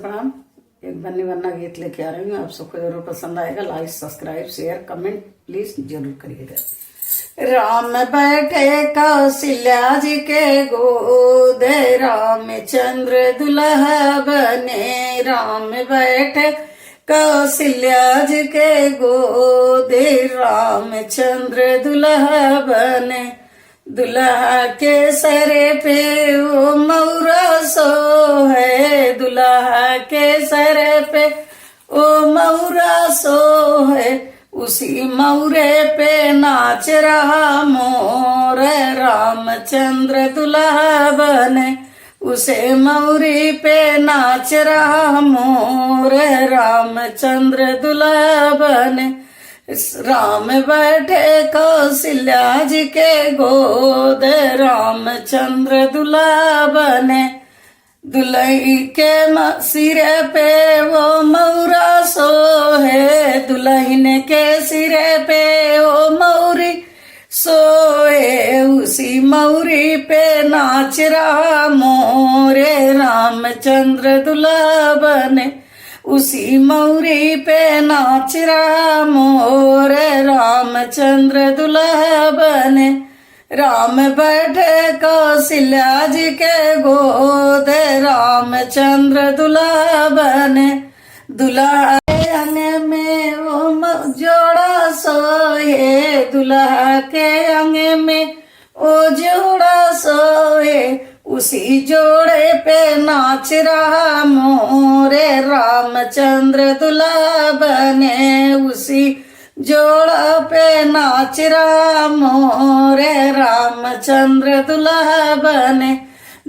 प्रणाम। एक बन्नी बन्ना गीत लेके आ रही हूँ, आप सबको जरूर पसंद आएगा। Like subscribe share comment please जरूर करिएगा। राम बैठे कौशल्या जी के गोद, रामचंद्र दुल्हा बने। राम बैठे कौशल्या जी के गोद, रामचंद्र दुल्हा बने। दुल्हा के सरे पे वो मौरा सो है, दुल्हा के सरे पे वो मौरा सो है। उसी मौरे पे नाच रहा मोर, रामचंद्र दुल्हा बने। उसे मौरी पे नाच रहा मोर, रामचंद्र दुल्हा बने। राम बैठे कौशल्या जी के गोद, रामचंद्र दुल्हा बने। दुल्ही के सिरे पे वो मौरा सो है, दुल्हन के सिरे पे वो मौरी सोए। उसी मौरी पे नाच रहा मोरे, रामचंद्र दुल्हा बने। उसी मौरी पे नाच रहा मोर, रामचंद्र दुल्हा बने। राम बैठे कौशल्या जी के गोद, रामचंद्र दुल्हा बने। दुल्हा के अंग में वो जोड़ा सोए, दुल्हा के अंग में वो जोड़ा सोए। उसी जोड़े पे नाच रहा मोरे, रामचंद्र दुल्हा बने। उसी जोड़ा पे नाच रहा मोरे, रामचंद्र दुल्हा बने।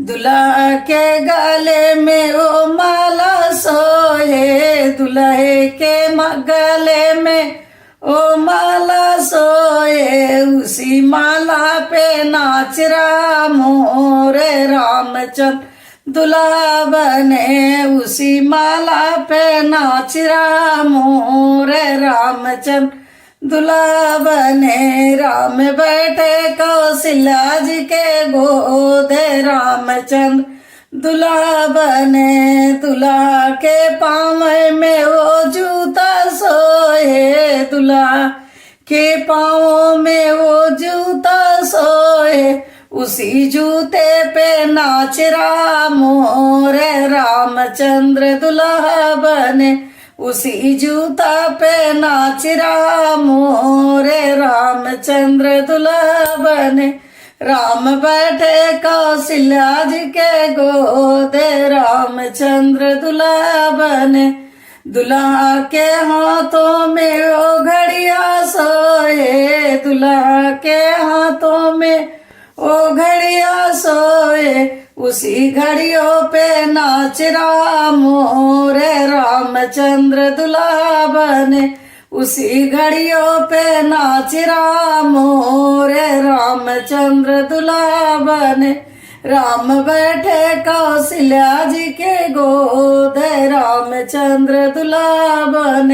दुल्हा के गले में वो माला सोए, दुल्हे के गले में ओ माला सोए। उसी माला पे नाच रहा मोरे, रामचंद्र दुल्हा बने। उसी माला पे नाच रहा मोरे, रामचंद्र दुल्हा बने। राम बैठे कौशल्या जी के गोद, रामचंद्र दुल्हा बने। दुल्हा के पाँव में वो जूता सोए, दुल्हा के पाँव में वो जूता सोए। उसी जूते पे नाच रहा मोर, रामचंद्र दुल्हा बने। उसी जूता पे नाच रहा मोर, रामचंद्र दुल्हा बने। राम बैठे कौशल्या जी के गोद, रामचंद्र दुल्हा बने। दुल्हा के हाथों में वो घड़िया सोए, दुल्हा के हाथों में वो घड़िया सोए। उसी घड़ियों पे नाच रहा मोर, रामचंद्र दुल्हा बने। उसी घड़ियों पे नाच रहा मोर, रामचंद्र दुल्हा बने। राम बैठे कौशल्या जी के गोद, रामचंद्र दुल्हा बने।